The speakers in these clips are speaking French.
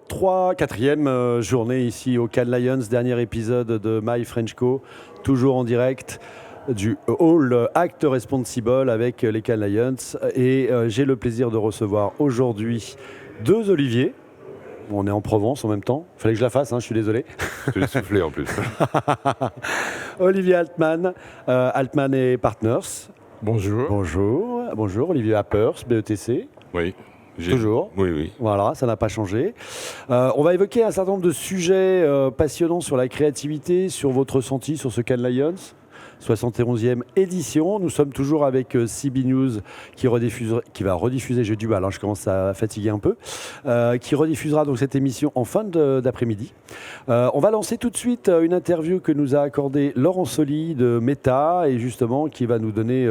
quatrième journée ici au Cannes Lions, dernier épisode de My French Co, toujours en direct du Hall Act Responsible avec les Cannes Lions. Et j'ai le plaisir de recevoir aujourd'hui deux Olivier. On est en Provence en même temps. Il fallait que je la fasse, je suis désolé. Je l'ai soufflé en plus. Olivier Altman, Altman et Partners. Bonjour. Bonjour. Bonjour, Olivier Appers, BETC. Oui. Toujours. Oui. Voilà, ça n'a pas changé. On va évoquer un certain nombre de sujets passionnants sur la créativité, sur votre ressenti sur ce Cannes Lions. 71e édition. Nous sommes toujours avec CB News qui va rediffuser, j'ai du mal, je commence à fatiguer un peu, qui rediffusera donc cette émission en fin d'après-midi. On va lancer tout de suite une interview que nous a accordée Laurent Soli de Meta et justement qui va nous donner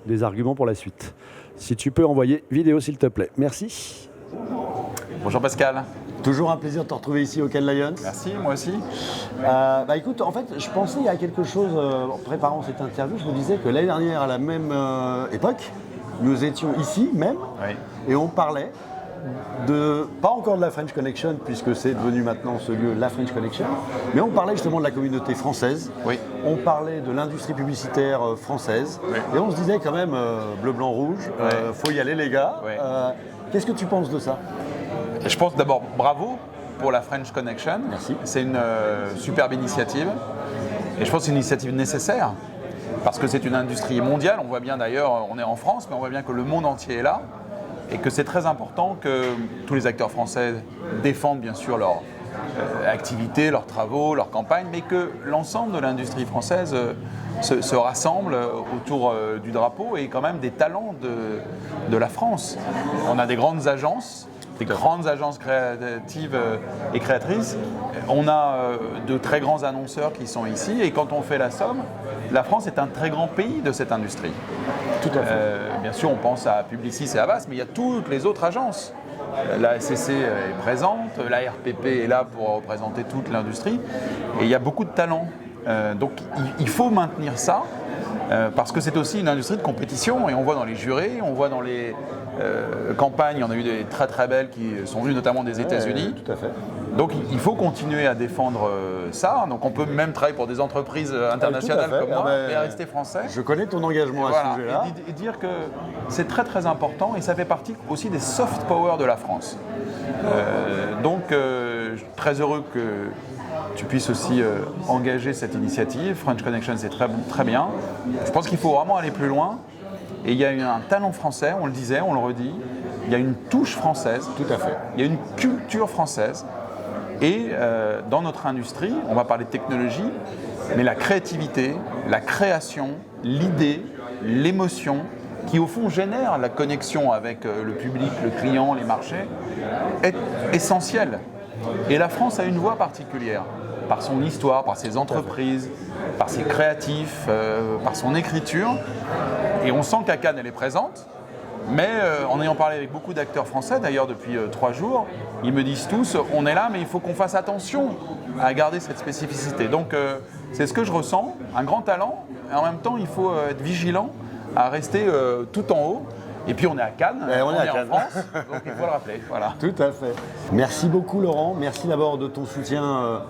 des arguments pour la suite. Si tu peux envoyer vidéo s'il te plaît. Merci. Bonjour Pascal. Toujours un plaisir de te retrouver ici au Cannes Lions. Merci, moi aussi. Écoute, en fait, je pensais il y a quelque chose, en préparant cette interview, je me disais que l'année dernière, à la même époque, nous étions ici même, Oui. et on parlait pas encore de la French Connection, puisque c'est devenu maintenant ce lieu, la French Connection, mais on parlait justement de la communauté française, Oui. on parlait de l'industrie publicitaire française, Oui. et on se disait quand même, bleu, blanc, rouge, faut y aller les gars. Oui. Qu'est-ce que tu penses de ça ? Je pense d'abord bravo pour la French Connection. Merci. C'est une superbe initiative. Et je pense que c'est une initiative nécessaire. Parce que c'est une industrie mondiale. On voit bien d'ailleurs, on est en France, mais on voit bien que le monde entier est là. Et que c'est très important que tous les acteurs français défendent bien sûr leur activité, leurs travaux, leurs campagnes, mais que l'ensemble de l'industrie française se rassemble autour du drapeau et quand même des talents de la France. On a des grandes agences créatives et créatrices. On a de très grands annonceurs qui sont ici et quand on fait la somme, la France est un très grand pays de cette industrie. Tout à fait. Bien sûr, on pense à Publicis et Havas, mais il y a toutes les autres agences. La SCC est présente, la RPP est là pour représenter toute l'industrie et il y a beaucoup de talents. Donc il faut maintenir ça parce que c'est aussi une industrie de compétition et on voit dans les jurés, on voit dans les campagnes, on a eu des très très belles qui sont venues notamment des États-Unis. Tout à fait. Donc il faut continuer à défendre ça. Donc on peut même travailler pour des entreprises internationales comme moi et rester français. Je connais ton engagement à ce sujet-là. Et dire que c'est très très important et ça fait partie aussi des soft power de la France. Très heureux que tu puisses aussi engager cette initiative. French Connection, c'est très bien. Je pense qu'il faut vraiment aller plus loin. Et il y a un talent français, on le disait, on le redit. Il y a une touche française. Tout à fait. Il y a une culture française. Et dans notre industrie, on va parler de technologie, mais la créativité, la création, l'idée, l'émotion, qui au fond génère la connexion avec le public, le client, les marchés, est essentielle. Et la France a une voix particulière, par son histoire, par ses entreprises, par ses créatifs, par son écriture. Et on sent qu'à Cannes, elle est présente. Mais en ayant parlé avec beaucoup d'acteurs français, d'ailleurs depuis 3 jours, ils me disent tous, on est là, mais il faut qu'on fasse attention à garder cette spécificité. Donc c'est ce que je ressens, un grand talent, et en même temps il faut être vigilant à rester tout en haut. Et puis on est à Cannes, on est en France, donc il faut le rappeler. Voilà. Tout à fait. Merci beaucoup Laurent, merci d'abord de ton soutien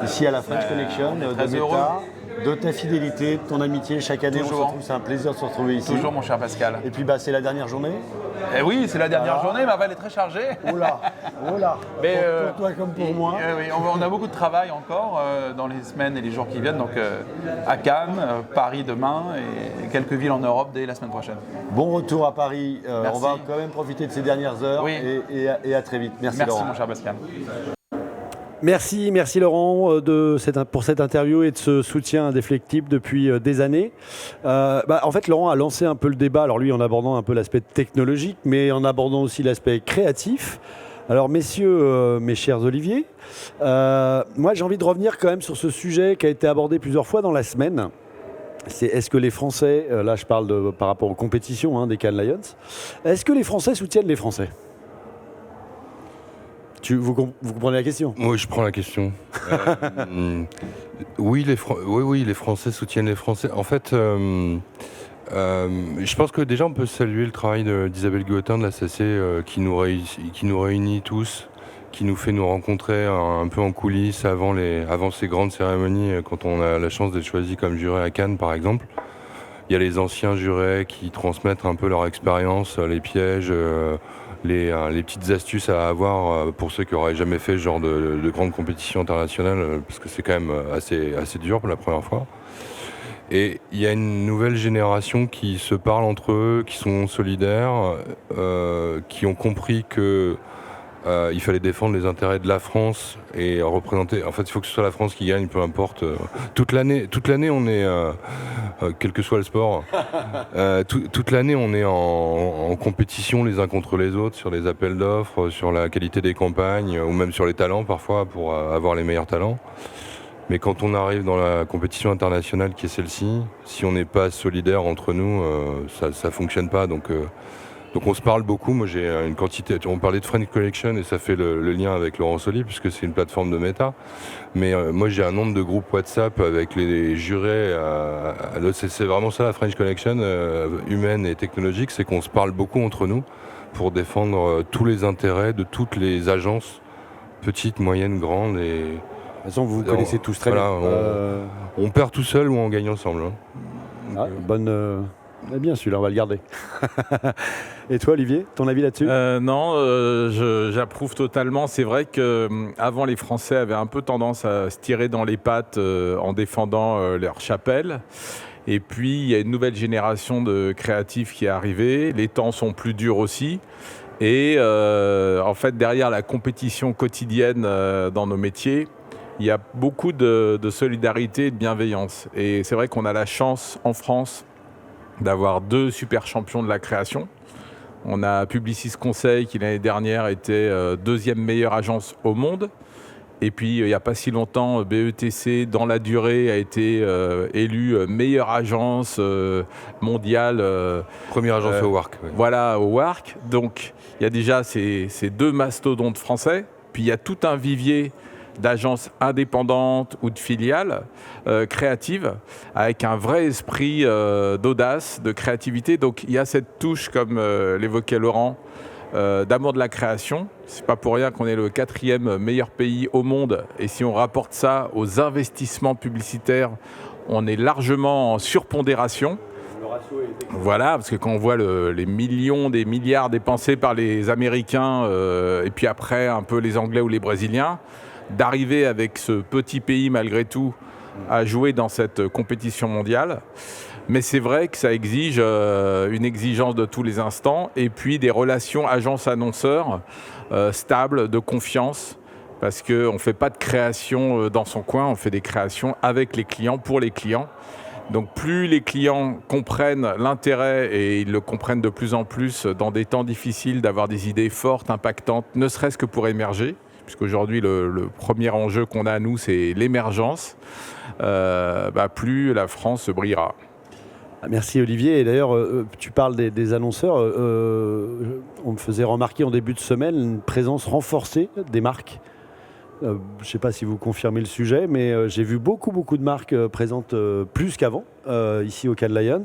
ici à la French Connection, de Meta, de ta fidélité, de ton amitié. Chaque année on se retrouve, c'est un plaisir de se retrouver ici. Toujours mon cher Pascal. Et puis c'est la dernière journée. Et oui, c'est la dernière journée, ma elle est très chargée. Oh là. Mais, pour toi comme pour moi. Oui, on a beaucoup de travail encore dans les semaines et les jours qui viennent. Donc à Cannes, Paris demain et quelques villes en Europe dès la semaine prochaine. Bon retour à Paris. Merci. On va quand même profiter de ces dernières heures et à très vite. Merci Laurent. Merci mon cher Pascal. Merci Laurent pour cette interview et de ce soutien indéfectible depuis des années. En fait, Laurent a lancé un peu le débat, alors lui en abordant un peu l'aspect technologique, mais en abordant aussi l'aspect créatif. Alors messieurs, mes chers Olivier, moi j'ai envie de revenir quand même sur ce sujet qui a été abordé plusieurs fois dans la semaine. C'est est-ce que les Français, là je parle par rapport aux compétitions des Cannes Lions, est-ce que les Français soutiennent les Français ? Vous comprenez la question ? Oui, je prends la question. Oui, les Français soutiennent les Français. En fait, je pense que déjà on peut saluer le travail d'Isabelle Guillotin de la SAC qui nous réunit tous qui nous fait nous rencontrer un peu en coulisses avant ces grandes cérémonies, quand on a la chance d'être choisi comme juré à Cannes par exemple. Il y a les anciens jurés qui transmettent un peu leur expérience, les pièges, les petites astuces à avoir pour ceux qui n'auraient jamais fait ce genre de grandes compétitions internationales, parce que c'est quand même assez dur pour la première fois. Et il y a une nouvelle génération qui se parle entre eux, qui sont solidaires, qui ont compris que il fallait défendre les intérêts de la France et représenter. En fait, il faut que ce soit la France qui gagne, peu importe. Toute l'année, on est, quel que soit le sport, toute l'année, on est en compétition les uns contre les autres sur les appels d'offres, sur la qualité des campagnes, ou même sur les talents parfois pour avoir les meilleurs talents. Mais quand on arrive dans la compétition internationale qui est celle-ci, si on n'est pas solidaire entre nous, ça fonctionne pas. Donc on se parle beaucoup. Moi j'ai une quantité. On parlait de French Collection et ça fait le lien avec Laurent Soli puisque c'est une plateforme de méta. Mais moi j'ai un nombre de groupes WhatsApp avec les jurés. C'est vraiment ça la French Collection humaine et technologique, c'est qu'on se parle beaucoup entre nous pour défendre tous les intérêts de toutes les agences, petites, moyennes, grandes et. De toute façon, vous connaissez tous très bien. On perd tout seul ou on gagne ensemble. Bonne. Bien celui-là, on va le garder. Et toi, Olivier, ton avis là-dessus ? Non, j'approuve totalement. C'est vrai qu'avant, les Français avaient un peu tendance à se tirer dans les pattes en défendant leur chapelle. Et puis, il y a une nouvelle génération de créatifs qui est arrivée. Les temps sont plus durs aussi. Et en fait, derrière la compétition quotidienne dans nos métiers, il y a beaucoup de solidarité et de bienveillance. Et c'est vrai qu'on a la chance en France d'avoir 2 super champions de la création. On a Publicis Conseil qui l'année dernière était 2e meilleure agence au monde. Et puis il n'y a pas si longtemps, BETC dans la durée a été élue meilleure agence mondiale. Première agence au WARC. Oui. Voilà, au WARC. Donc il y a déjà ces 2 mastodontes français. Puis il y a tout un vivier d'agences indépendantes ou de filiales créatives avec un vrai esprit d'audace, de créativité. Donc il y a cette touche, comme l'évoquait Laurent, d'amour de la création. C'est pas pour rien qu'on est le 4e meilleur pays au monde. Et si on rapporte ça aux investissements publicitaires, on est largement en surpondération. Voilà, parce que quand on voit les millions, des milliards dépensés par les Américains et puis après un peu les Anglais ou les Brésiliens, d'arriver avec ce petit pays malgré tout à jouer dans cette compétition mondiale. Mais c'est vrai que ça exige une exigence de tous les instants et puis des relations agence-annonceur stables, de confiance, parce qu'on ne fait pas de création dans son coin, on fait des créations avec les clients, pour les clients. Donc plus les clients comprennent l'intérêt, et ils le comprennent de plus en plus dans des temps difficiles, d'avoir des idées fortes, impactantes, ne serait-ce que pour émerger, puisqu'aujourd'hui le premier enjeu qu'on a à nous, c'est l'émergence, plus la France brillera. Merci Olivier. Et d'ailleurs, tu parles des annonceurs. On me faisait remarquer en début de semaine une présence renforcée des marques. Je ne sais pas si vous confirmez le sujet, mais j'ai vu beaucoup de marques présentes plus qu'avant, ici au Cannes Lions.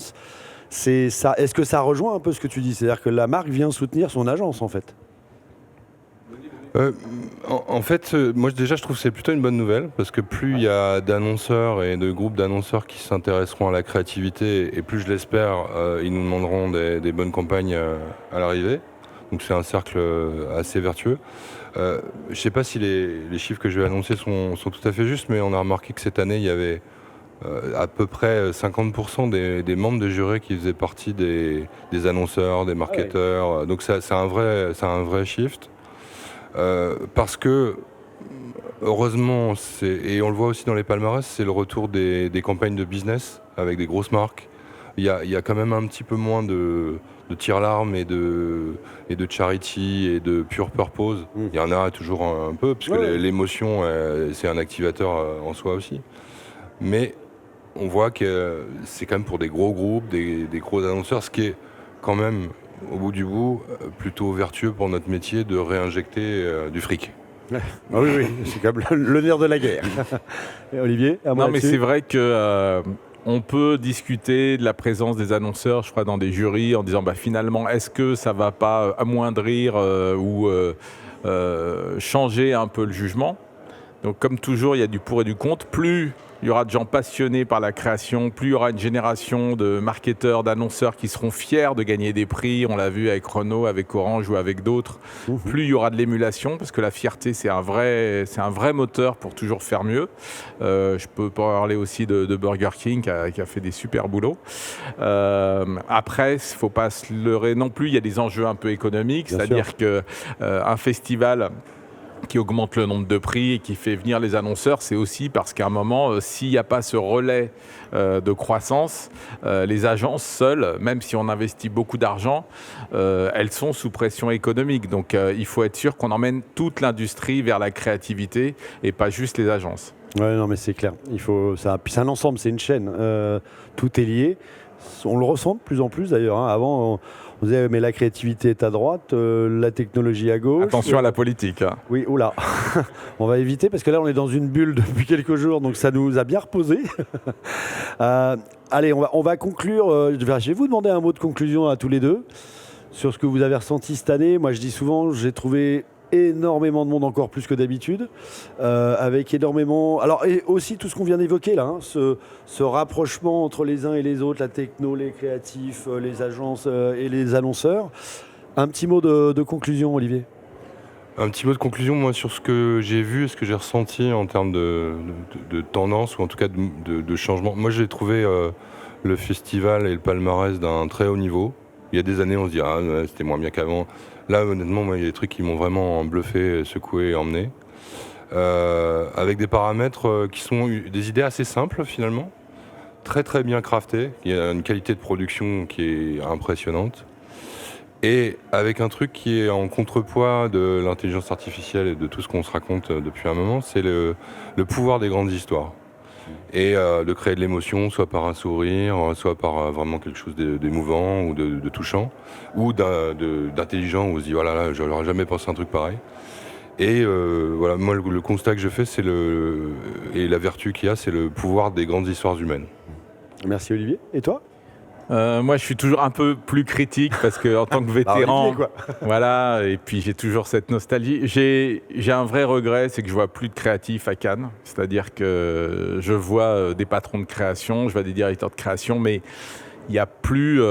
Est-ce que ça rejoint un peu ce que tu dis ? C'est-à-dire que la marque vient soutenir son agence en fait ? En fait, moi déjà je trouve que c'est plutôt une bonne nouvelle parce que plus il y a d'annonceurs et de groupes d'annonceurs qui s'intéresseront à la créativité et plus je l'espère, ils nous demanderont des bonnes campagnes à l'arrivée. Donc c'est un cercle assez vertueux. Je ne sais pas si les chiffres que je vais annoncer sont tout à fait justes, mais on a remarqué que cette année il y avait à peu près 50% des membres de jury qui faisaient partie des annonceurs, des marketeurs. Ah ouais. Donc c'est un vrai shift. Parce que heureusement, et on le voit aussi dans les palmarès, c'est le retour des campagnes de business avec des grosses marques. Il y a quand même un petit peu moins de tire-larmes et de charity et de pure purpose. Il y en a toujours un peu, parce que l'émotion, c'est un activateur en soi aussi. Mais on voit que c'est quand même pour des gros groupes, des gros annonceurs, ce qui est quand même, au bout du bout, plutôt vertueux pour notre métier de réinjecter du fric. Ah oui, c'est comme le nerf de la guerre. Et Olivier, non, mais c'est vrai que on peut discuter de la présence des annonceurs, je crois, dans des jurys, en disant finalement, est-ce que ça ne va pas amoindrir ou changer un peu le jugement. Donc comme toujours, il y a du pour et du contre. Plus il y aura de gens passionnés par la création, plus il y aura une génération de marketeurs, d'annonceurs qui seront fiers de gagner des prix. On l'a vu avec Renault, avec Orange ou avec d'autres. Plus il y aura de l'émulation, parce que la fierté, c'est un vrai moteur pour toujours faire mieux. Je peux parler aussi de Burger King qui a fait des super boulots. Après, il ne faut pas se leurrer non plus. Il y a des enjeux un peu économiques, c'est-à-dire qu'un festival qui augmente le nombre de prix et qui fait venir les annonceurs, c'est aussi parce qu'à un moment, s'il n'y a pas ce relais de croissance, les agences seules, même si on investit beaucoup d'argent, elles sont sous pression économique. Donc il faut être sûr qu'on emmène toute l'industrie vers la créativité et pas juste les agences. Ouais, non, mais c'est clair. Puis c'est un ensemble, c'est une chaîne. Tout est lié. On le ressent de plus en plus d'ailleurs. Avant, on disait mais la créativité est à droite, la technologie à gauche. Attention à la politique. Oui, oula. On va éviter parce que là on est dans une bulle depuis quelques jours, donc ça nous a bien reposé. Allez, on va conclure. Je vais vous demander un mot de conclusion à tous les deux sur ce que vous avez ressenti cette année. Moi je dis souvent, j'ai trouvé énormément de monde, encore plus que d'habitude, avec énormément... Alors, et aussi tout ce qu'on vient d'évoquer là, ce rapprochement entre les uns et les autres, la techno, les créatifs, les agences et les annonceurs. Un petit mot de conclusion, Olivier. Un petit mot de conclusion, moi, sur ce que j'ai vu et ce que j'ai ressenti en termes de tendance, ou en tout cas de changement. Moi, j'ai trouvé le festival et le palmarès d'un très haut niveau. Il y a des années, on se dit « Ah, c'était moins bien qu'avant ». Là, honnêtement, moi, il y a des trucs qui m'ont vraiment bluffé, secoué et emmené. Avec des paramètres qui sont des idées assez simples, finalement. Très, très bien craftées. Il y a une qualité de production qui est impressionnante. Et avec un truc qui est en contrepoids de l'intelligence artificielle et de tout ce qu'on se raconte depuis un moment, c'est le pouvoir des grandes histoires. Et de créer de l'émotion, soit par un sourire, soit par vraiment quelque chose d'émouvant ou de touchant, ou d'intelligent, où on se dit, voilà, là, j'aurais jamais pensé à un truc pareil. Et voilà, moi, le constat que je fais, et la vertu qu'il y a, c'est le pouvoir des grandes histoires humaines. Merci Olivier. Et toi ? Moi, je suis toujours un peu plus critique parce que en tant que vétéran, Olivier, quoi. voilà, et puis j'ai toujours cette nostalgie. J'ai un vrai regret, c'est que je vois plus de créatifs à Cannes. C'est-à-dire que je vois des patrons de création, je vois des directeurs de création, mais il n'y a plus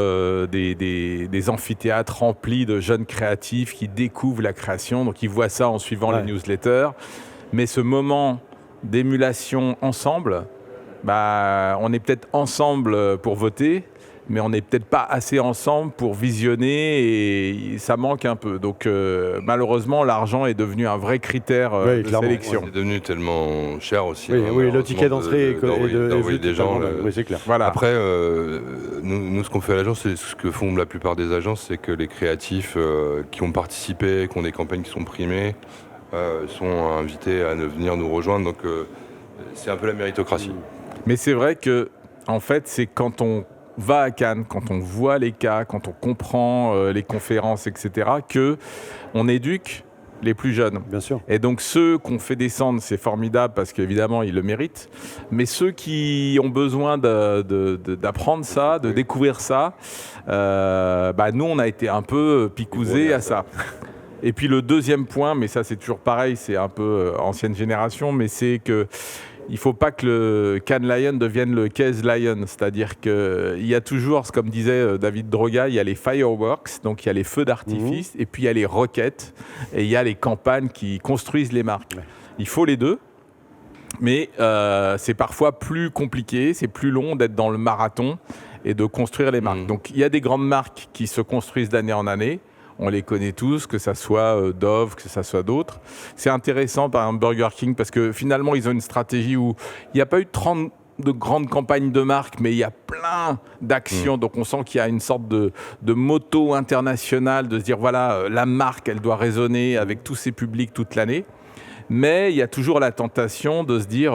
des amphithéâtres remplis de jeunes créatifs qui découvrent la création. Donc ils voient ça en suivant les newsletters. Mais ce moment d'émulation ensemble, on est peut-être ensemble pour voter, mais on n'est peut-être pas assez ensemble pour visionner et ça manque un peu. Donc malheureusement, l'argent est devenu un vrai critère de sélection. C'est devenu tellement cher aussi. Oui, le ticket d'entrée d'envoyer des gens. Oui, c'est clair. Voilà. Après, nous, ce qu'on fait à l'agence, c'est ce que font la plupart des agences, c'est que les créatifs qui ont participé, qui ont des campagnes qui sont primées, sont invités à venir nous rejoindre. Donc c'est un peu la méritocratie. Mais c'est vrai que, en fait, c'est quand on va à Cannes, quand on voit les cas, quand on comprend les conférences, etc., qu'on éduque les plus jeunes. Bien sûr. Et donc ceux qu'on fait descendre, c'est formidable parce qu'évidemment, ils le méritent. Mais ceux qui ont besoin d'apprendre ça, de découvrir ça, nous, on a été un peu picousés à ça. Et puis le deuxième point, mais ça c'est toujours pareil, c'est un peu ancienne génération, mais c'est que il ne faut pas que le Cannes Lion devienne le Case Lion, c'est-à-dire qu'il y a toujours, comme disait David Droga, il y a les fireworks, donc il y a les feux d'artifice, et puis il y a les roquettes, et il y a les campagnes qui construisent les marques. Ouais. Il faut les deux, mais c'est parfois plus compliqué, c'est plus long d'être dans le marathon et de construire les marques. Donc il y a des grandes marques qui se construisent d'année en année. On les connaît tous, que ça soit Dove, que ça soit d'autres. C'est intéressant, par exemple, Burger King, parce que finalement, ils ont une stratégie où il n'y a pas eu de grandes campagnes de marque, mais il y a plein d'actions. Donc, on sent qu'il y a une sorte de moto internationale, de se dire, voilà, la marque, elle doit résonner avec tous ses publics toute l'année. Mais il y a toujours la tentation de se dire,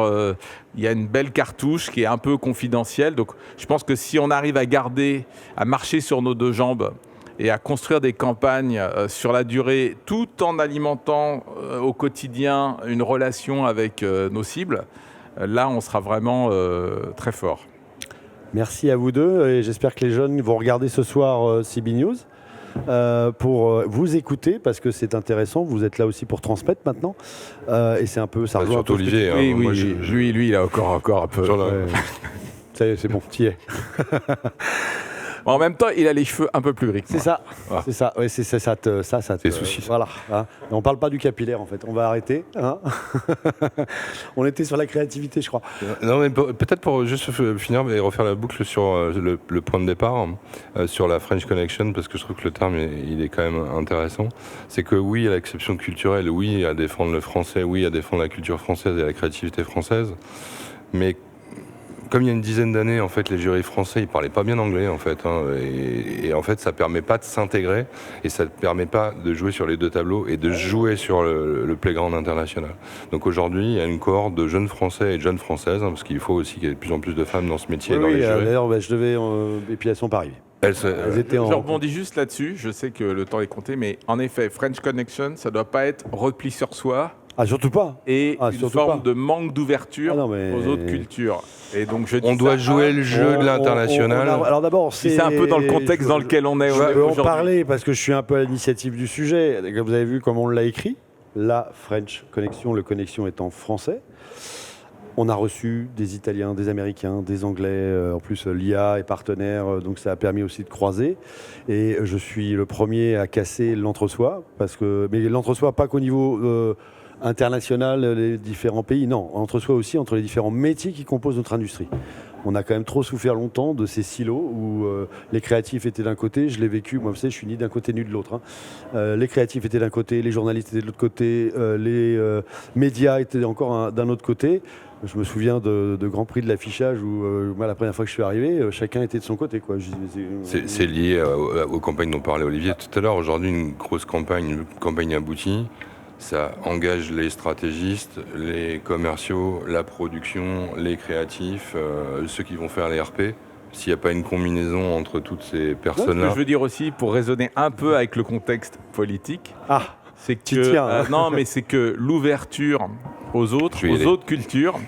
il y a une belle cartouche qui est un peu confidentielle. Donc, je pense que si on arrive à marcher sur nos deux jambes, et à construire des campagnes sur la durée, tout en alimentant au quotidien une relation avec nos cibles, là, on sera vraiment très fort. Merci à vous deux, et j'espère que les jeunes vont regarder ce soir CB News. pour vous écouter parce que c'est intéressant. Vous êtes là aussi pour transmettre maintenant. Et c'est un peu, ça rejoint un peu Surtout ce que Olivier. Oui, Moi, lui, il a encore un peu. Ça y est, c'est bon, t'y es. En même temps, il a les cheveux un peu plus gris que C'est moi. ça, Ah. c'est ça. Ouais, c'est ça te. C'est souci, ça. Voilà. Hein. On parle pas du capillaire en fait. On va arrêter. Hein. On était sur la créativité, je crois. Non, mais peut-être pour juste finir et refaire la boucle sur le point de départ, sur la French Connection, parce que je trouve que le terme il est quand même intéressant. C'est que oui à l'exception culturelle, oui à défendre le français, oui à défendre la culture française et la créativité française, mais comme il y a une dizaine d'années, en fait, les jurys français, ils parlaient pas bien anglais, en fait, hein, et en fait, ça permet pas de s'intégrer et ça ne permet pas de jouer sur les deux tableaux et de jouer sur le playground international. Donc aujourd'hui, il y a une cohorte de jeunes Français et de jeunes Françaises, hein, parce qu'il faut aussi qu'il y ait de plus en plus de femmes dans ce métier. Oui, dans les jurys. d'ailleurs, je devais. Et puis elles sont pas arrivées. Elles étaient Je en. rebondis juste là-dessus. Je sais que le temps est compté, mais en effet, French Connection, ça doit pas être repli sur soi Ah, surtout pas. et Ah, une surtout forme pas. de manque d'ouverture Ah non, mais- aux autres cultures. Et donc je dis On doit ça, jouer le jeu de l'international. Alors d'abord, si c'est un peu dans le contexte dans lequel on est Je peux en aujourd'hui. parler parce que je suis un peu à l'initiative du sujet. Comme vous avez vu comment on l'a écrit, la French Connection, le connexion est en français. On a reçu des Italiens, des Américains, des Anglais. En plus, l'IA est partenaire, donc ça a permis aussi de croiser. Et je suis le premier à casser l'entre-soi, mais l'entre-soi pas qu'au niveau international, les différents pays, non, entre-soi aussi, entre les différents métiers qui composent notre industrie. On a quand même trop souffert longtemps de ces silos où les créatifs étaient d'un côté, je l'ai vécu, moi vous savez, je suis ni d'un côté ni de l'autre. Hein. Les créatifs étaient d'un côté, les journalistes étaient de l'autre côté, les médias étaient encore d'un autre côté. Je me souviens de Grand Prix de l'affichage où, moi, la première fois que je suis arrivé, chacun était de son côté. Quoi. C'est lié aux campagnes dont parlait Olivier tout à l'heure. Aujourd'hui, une grosse campagne, une campagne aboutie, ça engage les stratégistes, les commerciaux, la production, les créatifs, ceux qui vont faire les RP. S'il n'y a pas une combinaison entre toutes ces Ce personnes-là. que je veux dire aussi, pour raisonner un peu avec le contexte politique, Ah, c'est tu que tiens, hein. non, mais c'est que l'ouverture aux autres cultures,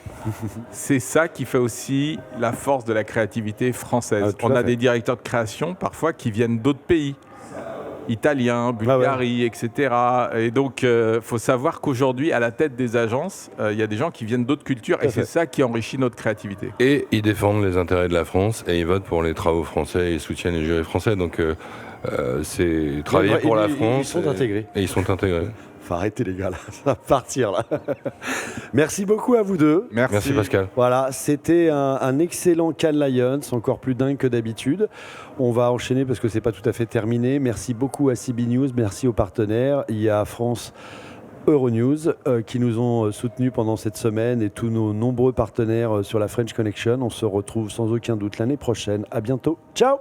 c'est ça qui fait aussi la force de la créativité française. Tout On à a fait. des directeurs de création parfois qui viennent d'autres pays. Italiens, Bulgarie, etc. Et donc, faut savoir qu'aujourd'hui, à la tête des agences, il y a des gens qui viennent d'autres cultures et c'est ça qui enrichit notre créativité. Et ils défendent les intérêts de la France et ils votent pour les travaux français et ils soutiennent les jurys français. Donc, c'est travailler pour la France. Ils sont intégrés. Et ils sont intégrés. Faut arrêter les gars là, ça va partir là. Merci beaucoup à vous deux. Merci Pascal. Voilà, c'était un excellent Cannes Lions, encore plus dingue que d'habitude. On va enchaîner parce que c'est pas tout à fait terminé. Merci beaucoup à CB News, merci aux partenaires. Il y a France Euronews qui nous ont soutenus pendant cette semaine et tous nos nombreux partenaires sur la French Connection. On se retrouve sans aucun doute l'année prochaine. À bientôt. Ciao.